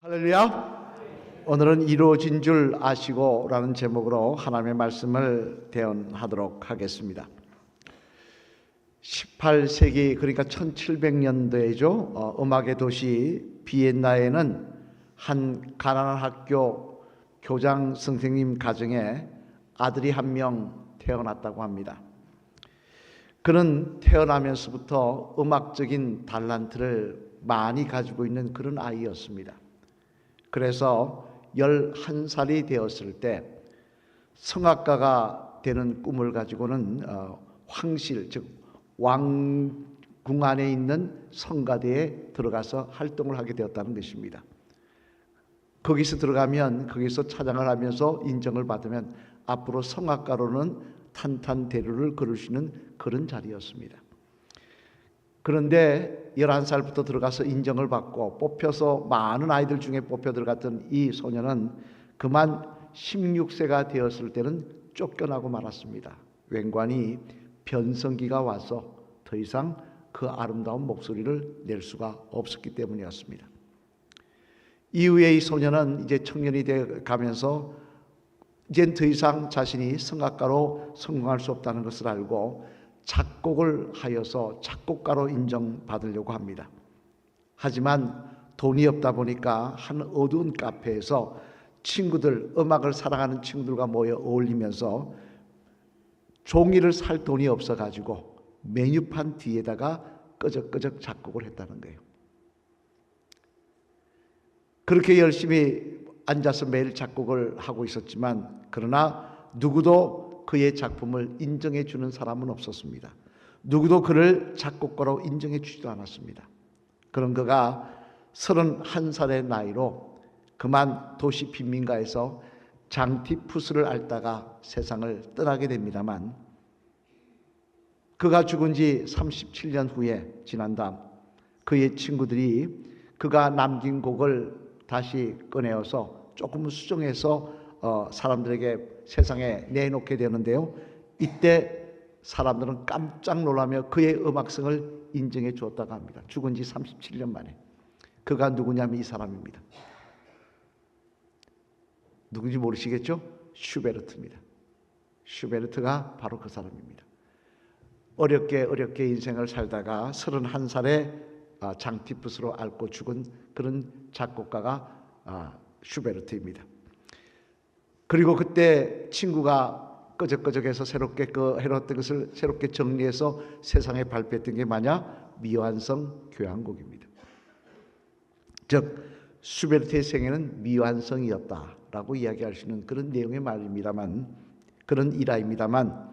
할렐루야. 오늘은 이루어진 줄 아시고 라는 제목으로 하나님의 말씀을 대언하도록 하겠습니다. 18세기 그러니까 1700년도에죠. 음악의 도시 비엔나에는 한 가난한 학교 교장 선생님 가정에 아들이 한 명 태어났다고 합니다. 그는 태어나면서부터 음악적인 달란트를 많이 가지고 있는 그런 아이였습니다. 그래서 11살이 되었을 때 성악가가 되는 꿈을 가지고는 황실, 즉 왕궁 안에 있는 성가대에 들어가서 활동을 하게 되었다는 것입니다. 거기서 들어가면 거기서 찬양을 하면서 인정을 받으면 앞으로 성악가로는 탄탄대로를 걸을 수 있는 그런 자리였습니다. 그런데 11살부터 들어가서 인정을 받고 뽑혀서 많은 아이들 중에 뽑혀 들어갔던 이 소녀는 그만 16세가 되었을 때는 쫓겨나고 말았습니다. 웬관이 변성기가 와서 더 이상 그 아름다운 목소리를 낼 수가 없었기 때문이었습니다. 이후에 이 소녀는 이제 청년이 되어 가면서 이젠 더 이상 자신이 성악가로 성공할 수 없다는 것을 알고 작곡을 하여서 작곡가로 인정받으려고 합니다. 하지만 돈이 없다 보니까 한 어두운 카페에서 친구들, 음악을 사랑하는 친구들과 모여 어울리면서 종이를 살 돈이 없어가지고 메뉴판 뒤에다가 끄적끄적 작곡을 했다는 거예요. 그렇게 열심히 앉아서 매일 작곡을 하고 있었지만 그러나 누구도 그의 작품을 인정해 주는 사람은 없었습니다. 누구도 그를 작곡가로 인정해 주지도 않았습니다. 그런 그가 31살의 나이로 그만 도시 빈민가에서 장티푸스를 앓다가 세상을 떠나게 됩니다만 그가 죽은 지 37년 후에 지난 다음 그의 친구들이 그가 남긴 곡을 다시 꺼내어서 조금 수정해서 사람들에게 세상에 내놓게 되는데요. 이때 사람들은 깜짝 놀라며 그의 음악성을 인정해 주었다고 합니다. 죽은 지 37년 만에. 그가 누구냐면 이 사람입니다. 누군지 모르시겠죠? 슈베르트입니다. 슈베르트가 바로 그 사람입니다. 어렵게 인생을 살다가 31살에 장티푸스로 앓고 죽은 그런 작곡가가 슈베르트입니다. 그리고 그때 친구가 끄적끄적해서 새롭게 해놓았던 것을 새롭게 정리해서 세상에 발표했던 게 뭐냐? 미완성 교향곡입니다. 즉 슈베르트의 생애는 미완성이었다라고 이야기할 수 있는 그런 내용의 말입니다만, 그런 일화입니다만,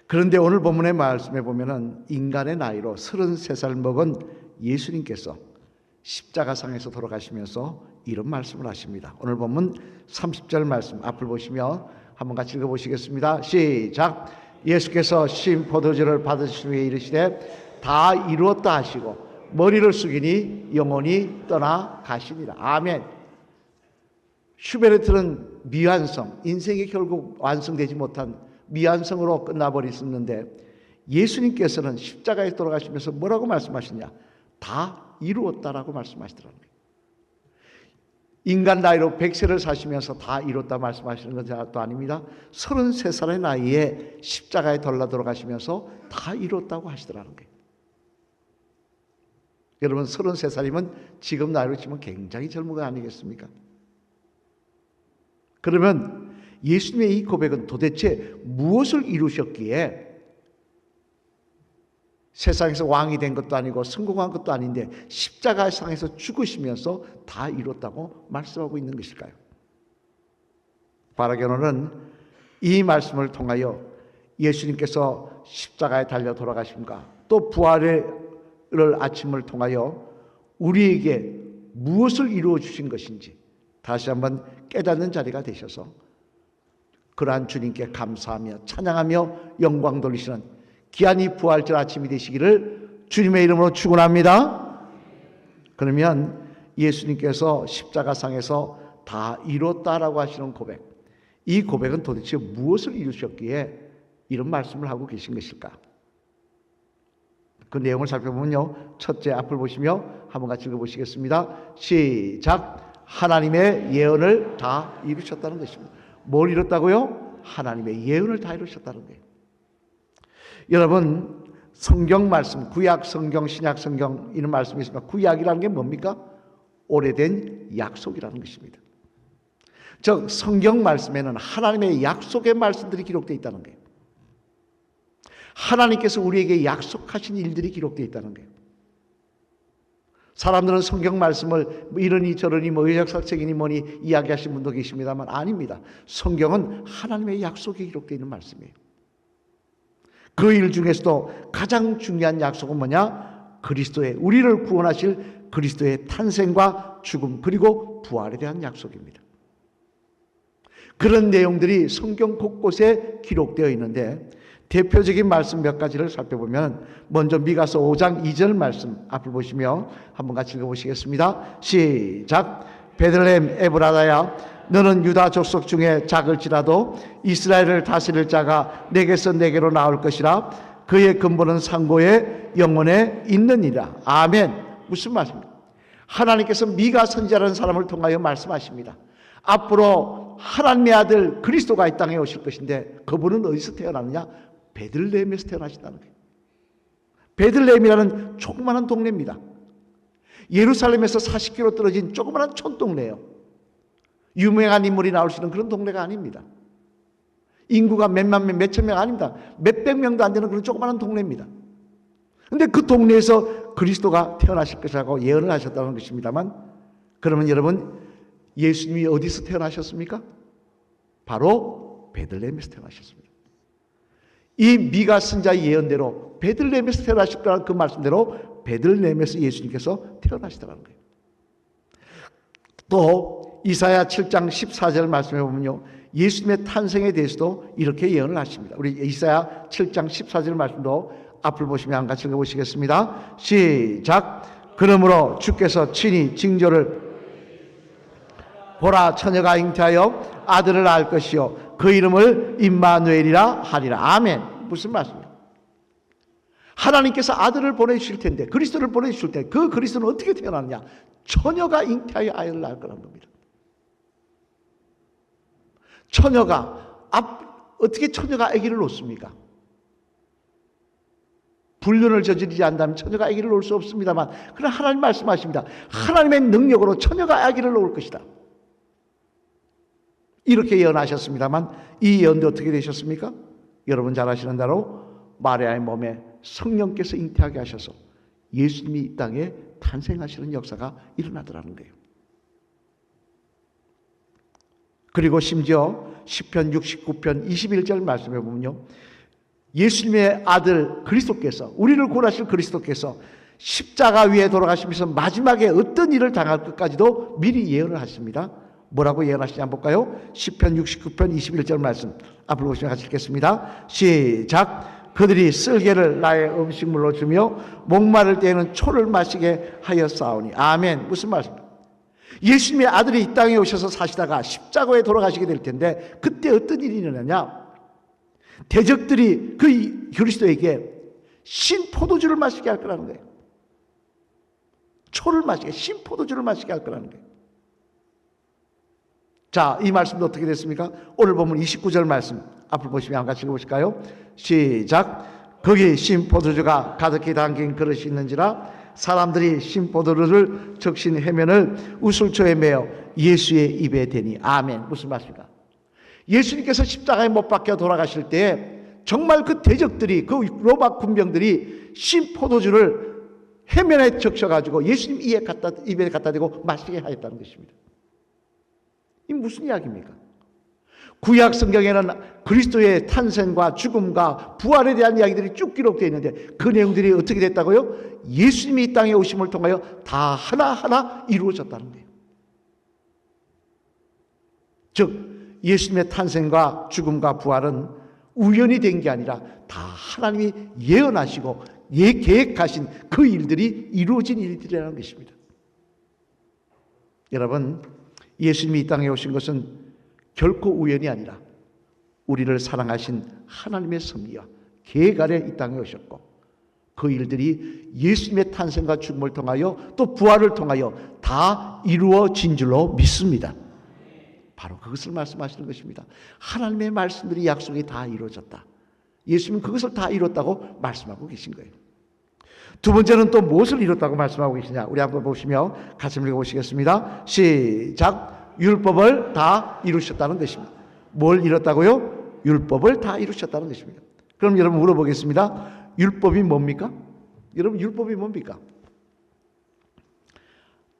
그런데 오늘 본문의 말씀에 보면은 인간의 나이로 33살 먹은 예수님께서 십자가상에서 돌아가시면서 이런 말씀을 하십니다. 오늘 본문 30절 말씀 앞을 보시며 한번 같이 읽어보시겠습니다. 시작. 예수께서 신 포도주를 받으신 후에 이르시되 다 이루었다 하시고 머리를 숙이니 영혼이 떠나 가시니라. 아멘. 슈베르트는 미완성, 인생이 결국 완성되지 못한 미완성으로 끝나버렸었는데 예수님께서는 십자가에 돌아가시면서 뭐라고 말씀하시냐? 다 이루었다라고 말씀하시더라는 거예요. 인간 나이로 100세를 사시면서 다 이뤘다 말씀하시는 것도 아닙니다. 33살의 나이에 십자가에 돌아가시면서 다 이뤘다고 하시더라는 거예요. 여러분 33살이면 지금 나이로 치면 굉장히 젊은 거 아니겠습니까? 그러면 예수님의 이 고백은 도대체 무엇을 이루셨기에 세상에서 왕이 된 것도 아니고 성공한 것도 아닌데 십자가상에서 죽으시면서 다 이뤘다고 말씀하고 있는 것일까요? 바라게노는 이 말씀을 통하여 예수님께서 십자가에 달려 돌아가심과 또 부활의 아침을 통하여 우리에게 무엇을 이루어 주신 것인지 다시 한번 깨닫는 자리가 되셔서 그러한 주님께 감사하며 찬양하며 영광 돌리시는 귀한 이 부활절 아침이 되시기를 주님의 이름으로 축원합니다. 그러면 예수님께서 십자가상에서 다 이뤘다라고 하시는 고백, 이 고백은 도대체 무엇을 이루셨기에 이런 말씀을 하고 계신 것일까? 그 내용을 살펴보면요, 첫째 앞을 보시며 한번 같이 읽어보시겠습니다. 시작. 하나님의 예언을 다 이루셨다는 것입니다. 뭘 이뤘다고요? 하나님의 예언을 다 이루셨다는 거예요. 여러분, 성경 말씀, 구약 성경, 신약 성경 이런 말씀이 있습니다. 구약이라는 게 뭡니까? 오래된 약속이라는 것입니다. 즉 성경 말씀에는 하나님의 약속의 말씀들이 기록되어 있다는 거예요. 하나님께서 우리에게 약속하신 일들이 기록되어 있다는 거예요. 사람들은 성경 말씀을 이러니 저러니 의학사책이니 뭐니 이야기하신 분도 계십니다만 아닙니다. 성경은 하나님의 약속이 기록되어 있는 말씀이에요. 그 일 중에서도 가장 중요한 약속은 뭐냐? 그리스도의, 우리를 구원하실 그리스도의 탄생과 죽음 그리고 부활에 대한 약속입니다. 그런 내용들이 성경 곳곳에 기록되어 있는데 대표적인 말씀 몇 가지를 살펴보면 먼저 미가서 5장 2절 말씀 앞을 보시며 한번 같이 읽어보시겠습니다. 시작. 베들레헴 에브라다야 너는 유다 족속 중에 작을지라도 이스라엘을 다스릴 자가 내게서 내게로 나올 것이라. 그의 근본은 상고의 영혼에 있느니라. 아멘. 무슨 말씀입니까? 하나님께서 미가 선지자라는 사람을 통하여 말씀하십니다. 앞으로 하나님의 아들 그리스도가 이 땅에 오실 것인데 그분은 어디서 태어나느냐? 베들레헴에서 태어나신다는 거예요. 베들레헴이라는 조그마한 동네입니다. 예루살렘에서 40km 떨어진 조그마한 촌동네예요. 유명한 인물이 나올 수 있는 그런 동네가 아닙니다. 인구가 몇만 명, 몇천 명 아닙니다. 몇백 명도 안 되는 그런 조그마한 동네입니다. 그런데 그 동네에서 그리스도가 태어나실 것이라고 예언을 하셨다는 것입니다만, 그러면 여러분 예수님이 어디서 태어나셨습니까? 바로 베들레헴에서 태어나셨습니다. 이 미가 선지자의 예언대로 베들레헴에서 태어나실 거라는 그 말씀대로 베들레헴에서 예수님께서 태어나시더라는 거예요. 또 이사야 7장 14절 말씀해 보면요, 예수님의 탄생에 대해서도 이렇게 예언을 하십니다. 우리 이사야 7장 14절 말씀도 앞을 보시면 같이 읽어보시겠습니다. 시작. 그러므로 주께서 친히 징조를 보라, 처녀가 잉태하여 아들을 낳을 것이요 그 이름을 임마누엘이라 하리라. 아멘. 무슨 말씀이에요? 하나님께서 아들을 보내주실 텐데, 그리스도를 보내주실 때 그 그리스도는 어떻게 태어났느냐? 처녀가 잉태하여 아이를 낳을 거라는 겁니다. 처녀가 어떻게 처녀가 아기를 놓습니까? 불륜을 저지르지 않다면 처녀가 아기를 놓을 수 없습니다만, 그러나 하나님 말씀하십니다. 하나님의 능력으로 처녀가 아기를 놓을 것이다. 이렇게 예언하셨습니다만 이 예언도 어떻게 되셨습니까? 여러분 잘 아시는 대로 마리아의 몸에 성령께서 잉태하게 하셔서 예수님이 이 땅에 탄생하시는 역사가 일어나더라는 거예요. 그리고 심지어 시편 69편 21절 말씀해 보면요, 예수님의 아들 그리스도께서, 우리를 구원하실 그리스도께서 십자가 위에 돌아가시면서 마지막에 어떤 일을 당할 것까지도 미리 예언을 하십니다. 뭐라고 예언하시냐 한번 볼까요? 시편 69편 21절 말씀 앞을 보시면 같이 읽겠습니다. 시작. 그들이 쓸개를 나의 음식물로 주며 목마를 때에는 초를 마시게 하였사오니. 아멘. 무슨 말씀입니까? 예수님의 아들이 이 땅에 오셔서 사시다가 십자가에 돌아가시게 될 텐데 그때 어떤 일이 일어나냐? 대적들이 그 그리스도에게 신포도주를 마시게 할 거라는 거예요. 초를 마시게, 신포도주를 마시게 할 거라는 거예요. 자, 이 말씀도 어떻게 됐습니까? 오늘 보면 29절 말씀 앞을 보시면 같이 읽어보실까요? 시작. 거기 신포도주가 가득히 담긴 그릇이 있는지라 사람들이 신포도주를 적신 해면을 우슬초에 매어 예수의 입에 대니. 아멘. 무슨 말씀입니까? 예수님께서 십자가에 못 박혀 돌아가실 때 정말 그 대적들이, 그 로마 군병들이 신포도주를 해면에 적셔가지고 예수님 입에 갖다 대고 마시게 하였다는 것입니다. 이 무슨 이야기입니까? 구약 성경에는 그리스도의 탄생과 죽음과 부활에 대한 이야기들이 쭉 기록되어 있는데 그 내용들이 어떻게 됐다고요? 예수님이 이 땅에 오심을 통하여 다 하나하나 이루어졌다는 거예요. 즉 예수님의 탄생과 죽음과 부활은 우연히 된 게 아니라 다 하나님이 예언하시고 계획하신 그 일들이 이루어진 일들이라는 것입니다. 여러분, 예수님이 이 땅에 오신 것은 결코 우연이 아니라 우리를 사랑하신 하나님의 섭리와 계획 아래 이 땅에 오셨고 그 일들이 예수님의 탄생과 죽음을 통하여 또 부활을 통하여 다 이루어진 줄로 믿습니다. 바로 그것을 말씀하시는 것입니다. 하나님의 말씀들이 약속이 다 이루어졌다. 예수님은 그것을 다 이뤘다고 말씀하고 계신 거예요. 두 번째는 또 무엇을 이뤘다고 말씀하고 계시냐? 우리 한번 보시며 같이 읽어보시겠습니다. 시작. 율법을 다 이루셨다는 것입니다. 뭘 이뤘다고요? 율법을 다 이루셨다는 것입니다. 그럼 여러분 물어보겠습니다. 율법이 뭡니까? 여러분 율법이 뭡니까?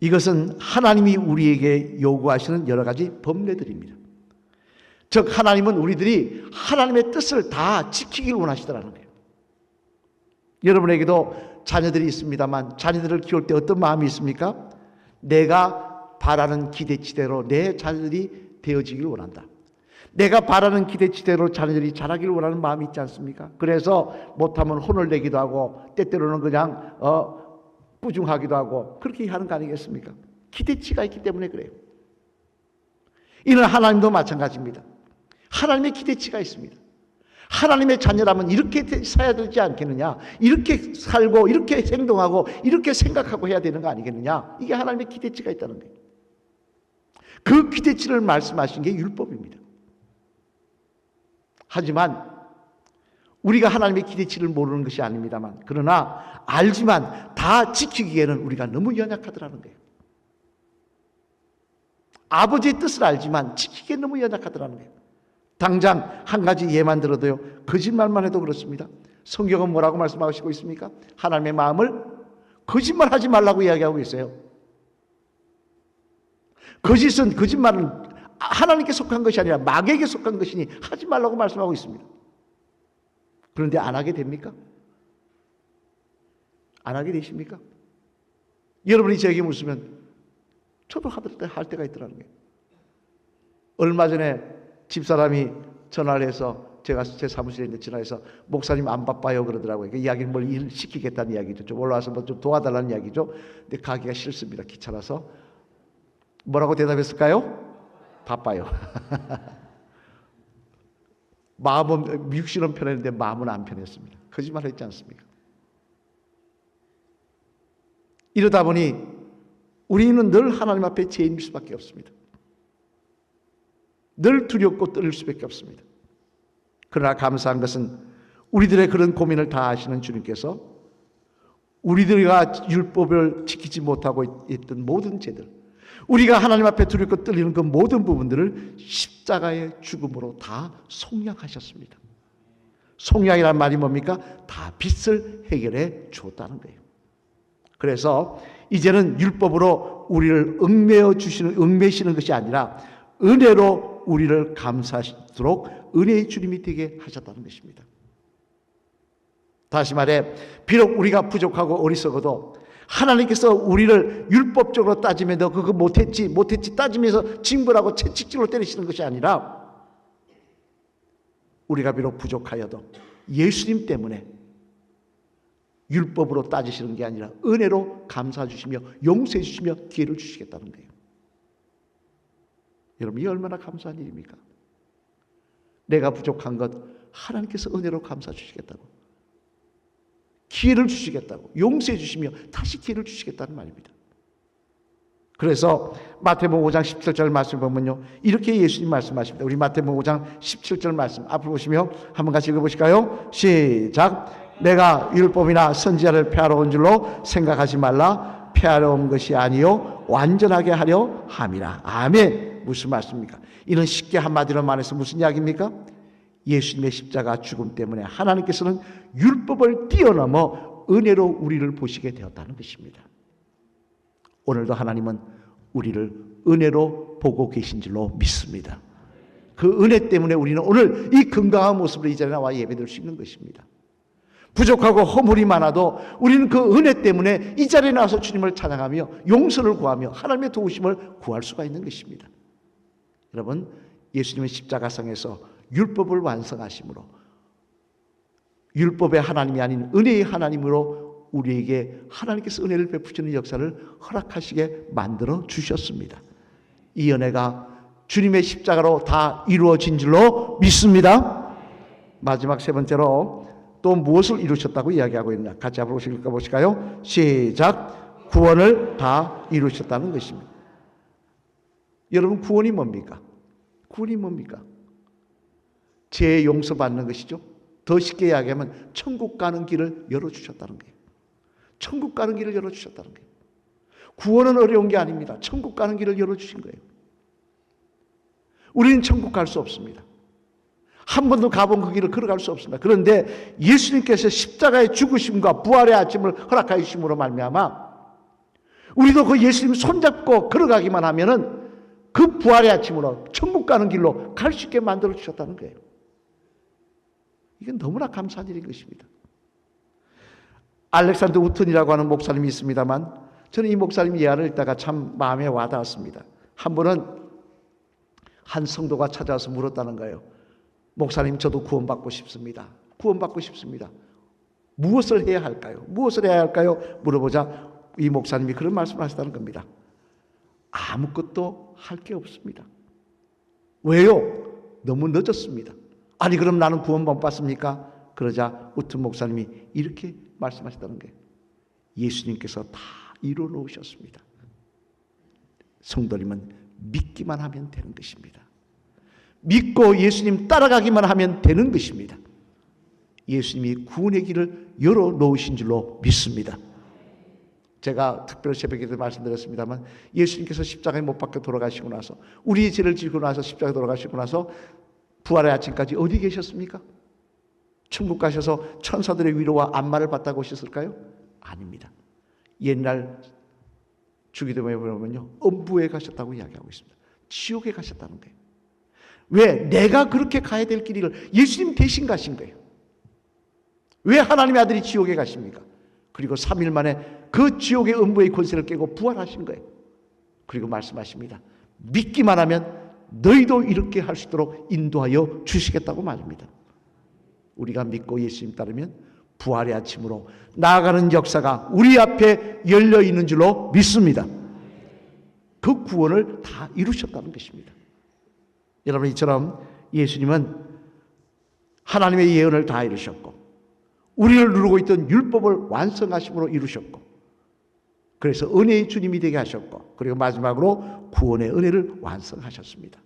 이것은 하나님이 우리에게 요구하시는 여러 가지 법례들입니다. 즉 하나님은 우리들이 하나님의 뜻을 다 지키길 원하시더라는 거예요. 여러분에게도 자녀들이 있습니다만 자녀들을 키울 때 어떤 마음이 있습니까? 내가 바라는 기대치대로 내 자녀들이 되어지길 원한다. 내가 바라는 기대치대로 자녀들이 자라기를 원하는 마음이 있지 않습니까? 그래서 못하면 혼을 내기도 하고 때때로는 그냥 부중하기도 하고 그렇게 하는 거 아니겠습니까? 기대치가 있기 때문에 그래요. 이는 하나님도 마찬가지입니다. 하나님의 기대치가 있습니다. 하나님의 자녀라면 이렇게 살아야 되지 않겠느냐? 이렇게 살고 이렇게 행동하고 이렇게 생각하고 해야 되는 거 아니겠느냐? 이게 하나님의 기대치가 있다는 거예요. 그 기대치를 말씀하신 게 율법입니다. 하지만 우리가 하나님의 기대치를 모르는 것이 아닙니다만 그러나 알지만 다 지키기에는 우리가 너무 연약하더라는 거예요. 아버지의 뜻을 알지만 지키기에 너무 연약하더라는 거예요. 당장 한 가지 예만 들어도요. 거짓말만 해도 그렇습니다. 성경은 뭐라고 말씀하시고 있습니까? 하나님의 마음을 거짓말하지 말라고 이야기하고 있어요. 거짓말은 하나님께 속한 것이 아니라 마귀에게 속한 것이니 하지 말라고 말씀하고 있습니다. 그런데 안 하게 됩니까? 안 하게 되십니까? 여러분이 저에게 묻으면 저도 할 때가 있더라는 거예요. 얼마 전에 집사람이 전화를 해서 제가 제 사무실에 있는데 전화해서 목사님 안 바빠요 그러더라고요. 그 이야기는 뭘 일 시키겠다는 이야기죠. 좀 올라와서 뭐 좀 도와달라는 이야기죠. 근데 가기가 싫습니다. 귀찮아서. 뭐라고 대답했을까요? 바빠요. 마음은 육신은 편했는데 마음은 안 편했습니다. 거짓말 했지 않습니까? 이러다 보니 우리는 늘 하나님 앞에 죄인일 수밖에 없습니다. 늘 두렵고 떨릴 수밖에 없습니다. 그러나 감사한 것은 우리들의 그런 고민을 다 아시는 주님께서 우리들과 율법을 지키지 못하고 있던 모든 죄들, 우리가 하나님 앞에 두렵고 떨리는 그 모든 부분들을 십자가의 죽음으로 다 속량하셨습니다. 속량이란 말이 뭡니까? 다 빚을 해결해 주었다는 거예요. 그래서 이제는 율법으로 우리를 얽매시는 것이 아니라 은혜로 우리를 감사하시도록 은혜의 주님이 되게 하셨다는 것입니다. 다시 말해 비록 우리가 부족하고 어리석어도 하나님께서 우리를 율법적으로 따지면 너 그거 못했지 따지면서 징벌하고 채찍질로 때리시는 것이 아니라 우리가 비록 부족하여도 예수님 때문에 율법으로 따지시는 게 아니라 은혜로 감사해 주시며 용서해 주시며 기회를 주시겠다는 거예요. 여러분, 이 얼마나 감사한 일입니까? 내가 부족한 것 하나님께서 은혜로 감사해 주시겠다고, 기회를 주시겠다고, 용서해 주시며 다시 기회를 주시겠다는 말입니다. 그래서 마태복음 5장 17절 말씀 보면요, 이렇게 예수님 말씀하십니다. 우리 마태복음 5장 17절 말씀 앞으로 보시며 한번 같이 읽어보실까요? 시작. 내가 율법이나 선지자를 폐하러 온 줄로 생각하지 말라. 폐하러 온 것이 아니요 완전하게 하려 함이라. 아멘. 무슨 말씀입니까? 이는 쉽게 한마디로 말해서 무슨 이야기입니까? 예수님의 십자가 죽음 때문에 하나님께서는 율법을 뛰어넘어 은혜로 우리를 보시게 되었다는 것입니다. 오늘도 하나님은 우리를 은혜로 보고 계신 줄로 믿습니다. 그 은혜 때문에 우리는 오늘 이 건강한 모습으로 이 자리에 나와 예배드릴 수 있는 것입니다. 부족하고 허물이 많아도 우리는 그 은혜 때문에 이 자리에 나와서 주님을 찬양하며 용서를 구하며 하나님의 도우심을 구할 수가 있는 것입니다. 여러분, 예수님의 십자가상에서 율법을 완성하심으로 율법의 하나님이 아닌 은혜의 하나님으로 우리에게 하나님께서 은혜를 베푸시는 역사를 허락하시게 만들어 주셨습니다. 이 은혜가 주님의 십자가로 다 이루어진 줄로 믿습니다. 마지막 세 번째로 또 무엇을 이루셨다고 이야기하고 있나? 같이 앞으로 보실까요? 시작. 구원을 다 이루셨다는 것입니다. 여러분, 구원이 뭡니까? 구원이 뭡니까? 죄 용서받는 것이죠. 더 쉽게 이야기하면 천국 가는 길을 열어주셨다는 거예요. 천국 가는 길을 열어주셨다는 거예요. 구원은 어려운 게 아닙니다. 천국 가는 길을 열어주신 거예요. 우리는 천국 갈 수 없습니다. 한 번도 가본 그 길을 걸어갈 수 없습니다. 그런데 예수님께서 십자가의 죽으심과 부활의 아침을 허락하여 주심으로 말미암아 우리도 그 예수님 손잡고 걸어가기만 하면은 그 부활의 아침으로 천국 가는 길로 갈 수 있게 만들어 주셨다는 거예요. 이건 너무나 감사한 일인 것입니다. 알렉산더 우튼이라고 하는 목사님이 있습니다만 저는 이 목사님 예화를 읽다가 참 마음에 와닿았습니다. 한 번은 한 성도가 찾아와서 물었다는 거예요. 목사님, 저도 구원받고 싶습니다. 구원받고 싶습니다. 무엇을 해야 할까요? 무엇을 해야 할까요? 물어보자 이 목사님이 그런 말씀을 하시다는 겁니다. 아무것도 할 게 없습니다. 왜요? 너무 늦었습니다. 아니 그럼 나는 구원 못 받습니까? 그러자 우튼 목사님이 이렇게 말씀하셨다는 거예요. 예수님께서 다 이루어 놓으셨습니다. 성도님은 믿기만 하면 되는 것입니다. 믿고 예수님 따라가기만 하면 되는 것입니다. 예수님이 구원의 길을 열어 놓으신 줄로 믿습니다. 제가 특별 새벽에도 말씀드렸습니다만 예수님께서 십자가에 못 박혀 돌아가시고 나서 우리의 죄를 지고 나서 십자가에 돌아가시고 나서 부활의 아침까지 어디 계셨습니까? 천국 가셔서 천사들의 위로와 안마를 받다고 오셨을까요? 아닙니다. 옛날 주기도문에 보면요, 음부에 가셨다고 이야기하고 있습니다. 지옥에 가셨다는 거예요. 왜? 내가 그렇게 가야 될 길을 예수님 대신 가신 거예요. 왜 하나님의 아들이 지옥에 가십니까? 그리고 3일 만에 그 지옥의 음부의 권세를 깨고 부활하신 거예요. 그리고 말씀하십니다. 믿기만 하면 너희도 이렇게 할 수 있도록 인도하여 주시겠다고 말입니다. 우리가 믿고 예수님 따르면 부활의 아침으로 나아가는 역사가 우리 앞에 열려 있는 줄로 믿습니다. 그 구원을 다 이루셨다는 것입니다. 여러분, 이처럼 예수님은 하나님의 예언을 다 이루셨고 우리를 누르고 있던 율법을 완성하심으로 이루셨고 그래서 은혜의 주님이 되게 하셨고 그리고 마지막으로 구원의 은혜를 완성하셨습니다.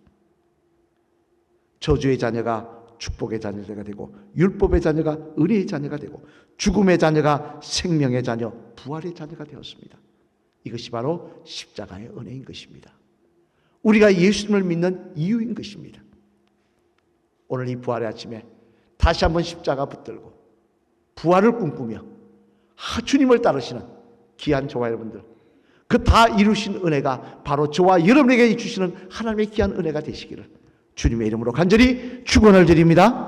저주의 자녀가 축복의 자녀가 되고 율법의 자녀가 은혜의 자녀가 되고 죽음의 자녀가 생명의 자녀, 부활의 자녀가 되었습니다. 이것이 바로 십자가의 은혜인 것입니다. 우리가 예수님을 믿는 이유인 것입니다. 오늘 이 부활의 아침에 다시 한번 십자가 붙들고 부활을 꿈꾸며 주님을 따르시는 귀한 저와 여러분들, 그 다 이루신 은혜가 바로 저와 여러분에게 주시는 하나님의 귀한 은혜가 되시기를 주님의 이름으로 간절히 축원을 드립니다.